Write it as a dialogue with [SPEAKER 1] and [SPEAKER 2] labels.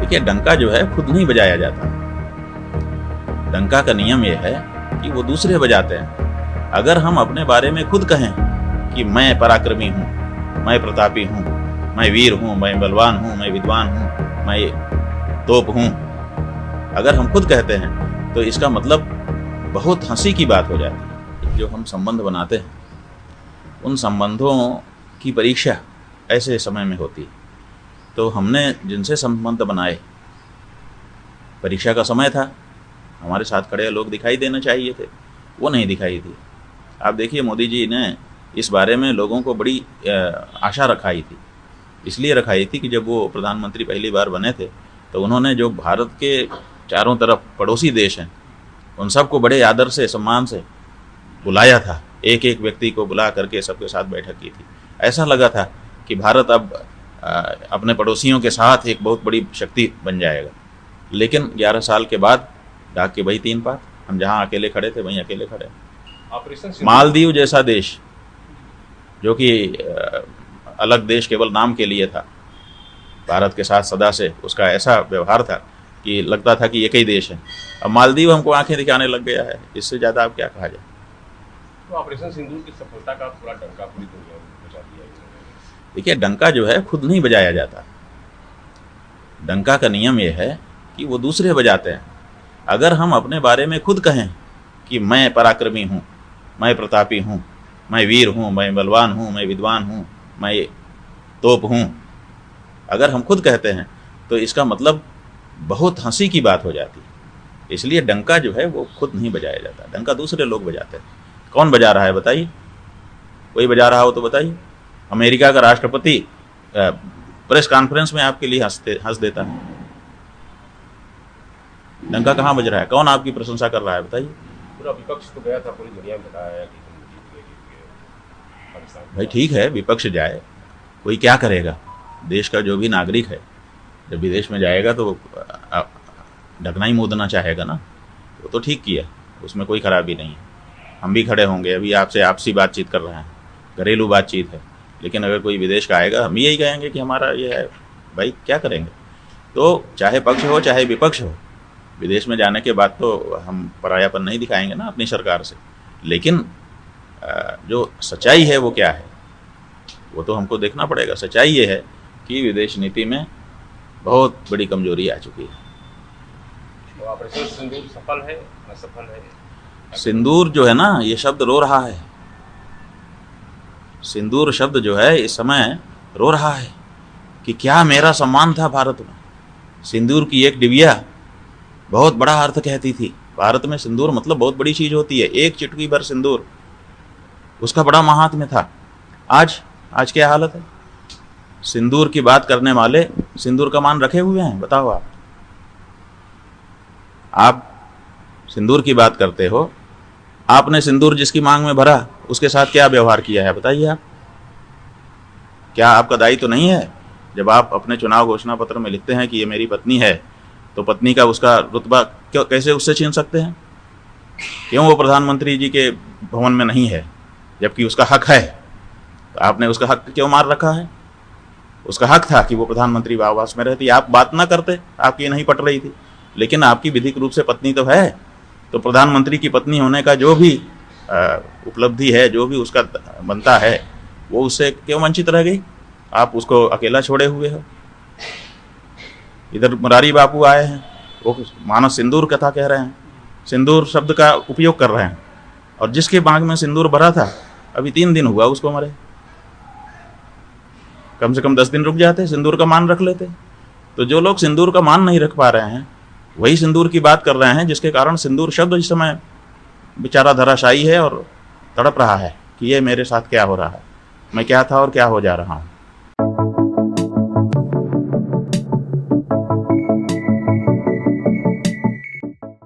[SPEAKER 1] देखिए, डंका जो है खुद नहीं बजाया जाता। डंका का नियम यह है कि वो दूसरे बजाते हैं। अगर हम अपने बारे में खुद कहें कि मैं पराक्रमी हूँ, मैं प्रतापी हूँ, मैं वीर हूँ, मैं बलवान हूँ, मैं विद्वान हूँ, मैं तोप हूँ, अगर हम खुद कहते हैं तो इसका मतलब बहुत हंसी की बात हो जाती है। जो हम संबंध बनाते हैं, उन संबंधों की परीक्षा ऐसे समय में होती है। तो हमने जिनसे संबंध बनाए, परीक्षा का समय था, हमारे साथ खड़े लोग दिखाई देना चाहिए थे, वो नहीं दिखाई दी। आप देखिए, मोदी जी ने इस बारे में लोगों को बड़ी आशा रखाई थी। इसलिए रखाई थी कि जब वो प्रधानमंत्री पहली बार बने थे तो उन्होंने जो भारत के चारों तरफ पड़ोसी देश हैं, उन सबको बड़े आदर से, सम्मान से बुलाया था। एक एक व्यक्ति को बुला करके सबके साथ बैठक की थी। ऐसा लगा था कि भारत अब अपने पड़ोसियों के साथ एक बहुत बड़ी शक्ति बन जाएगा। लेकिन 11 साल के बाद डाक के वही 3 पात, हम जहाँ अकेले खड़े थे वहीं अकेले खड़े। मालदीव जैसा देश, जो कि अलग देश केवल नाम के लिए था, भारत के साथ सदा से उसका ऐसा व्यवहार था कि लगता था कि एक ही देश है। अब मालदीव हमको आंखें दिखाने लग गया है। इससे ज़्यादा अब क्या कहा जाए।
[SPEAKER 2] तो ऑपरेशन सिंदूर की सफलता का थोड़ा डंका पूरी दुनिया में बजा दिया।
[SPEAKER 1] देखिए, डंका जो है खुद नहीं बजाया जाता। डंका का नियम यह है कि वो दूसरे बजाते हैं। अगर हम अपने बारे में खुद कहें कि मैं पराक्रमी हूँ, मैं प्रतापी हूँ, मैं वीर हूँ, मैं बलवान हूँ, मैं विद्वान हूँ, मैं तोप हूँ, अगर हम खुद कहते हैं तो इसका मतलब बहुत हंसी की बात हो जाती है। इसलिए डंका जो है वो खुद नहीं बजाया जाता, डंका दूसरे लोग बजाते हैं। कौन बजा रहा है बताइए? कोई बजा रहा हो तो बताइए। अमेरिका का राष्ट्रपति प्रेस कॉन्फ्रेंस में आपके लिए हंस देता है। डंका कहाँ बज रहा है? कौन आपकी प्रशंसा कर रहा है बताइए?
[SPEAKER 2] पूरा विपक्ष तो गया था, पूरी दुनिया में बताया कि पाकिस्तान।
[SPEAKER 1] भाई ठीक है, विपक्ष जाए, कोई क्या करेगा? देश का जो भी नागरिक है जब विदेश में जाएगा तो ढकना ही मुदना चाहेगा ना। वो तो ठीक किया, उसमें कोई खराबी नहीं है। हम भी खड़े होंगे, अभी आपसे आपसी बातचीत कर रहे हैं, घरेलू बातचीत है। लेकिन अगर कोई विदेश का आएगा, हम यही कहेंगे कि हमारा ये है। भाई क्या करेंगे? तो चाहे पक्ष हो चाहे विपक्ष हो, विदेश में जाने के बाद तो हम परायापन नहीं दिखाएंगे ना अपनी सरकार से। लेकिन जो सच्चाई है वो क्या है, वो तो हमको देखना पड़ेगा। सच्चाई ये है कि विदेश नीति में बहुत बड़ी कमजोरी आ चुकी है।
[SPEAKER 2] तो ऑपरेशन सिंदूर सफल है, असफल है?
[SPEAKER 1] सिंदूर जो है ना, ये शब्द रो रहा है। सिंदूर शब्द जो है इस समय रो रहा है कि क्या मेरा सम्मान था भारत में। सिंदूर की एक डिबिया बहुत बड़ा अर्थ कहती थी। भारत में सिंदूर मतलब बहुत बड़ी चीज होती है। एक चुटकी भर सिंदूर, उसका बड़ा महात्म्य था। आज क्या हालत है? सिंदूर की बात करने वाले सिंदूर का मान रखे हुए हैं। बताओ, आप सिंदूर की बात करते हो, आपने सिंदूर जिसकी मांग में भरा उसके साथ क्या व्यवहार किया है बताइए आप? क्या आपका दायित्व तो नहीं है? जब आप अपने चुनाव घोषणा पत्र में लिखते हैं कि ये मेरी पत्नी है, तो पत्नी का उसका रुतबा कैसे उससे छीन सकते हैं? क्यों वो प्रधानमंत्री जी के भवन में नहीं है जबकि उसका हक है? तो आपने उसका हक क्यों मार रखा है? उसका हक था कि वो प्रधानमंत्री आवास में रहती। आप बात ना करते, आपकी ये नहीं पट रही थी। लेकिन आपकी विधिक रूप से पत्नी तो है, तो प्रधानमंत्री की पत्नी होने का जो भी उपलब्धि है, जो भी उसका बनता है, वो उससे क्यों वंचित रह गई? आप उसको अकेला छोड़े हुए हो। इधर मुरारी बापू आए हैं, वो मानो सिंदूर कथा कह रहे हैं, सिंदूर शब्द का उपयोग कर रहे हैं। और जिसके बाग में सिंदूर भरा था, अभी 3 दिन हुआ उसको मरे। कम से कम 10 दिन रुक जाते, सिंदूर का मान रख लेते। तो जो लोग सिंदूर का मान नहीं रख पा रहे हैं, वही सिंदूर की बात कर रहे हैं, जिसके कारण सिंदूर शब्द इस समय बेचारा धराशायी है और तड़प रहा है कि ये मेरे साथ क्या हो रहा है, मैं क्या था और क्या हो जा रहा हूँ।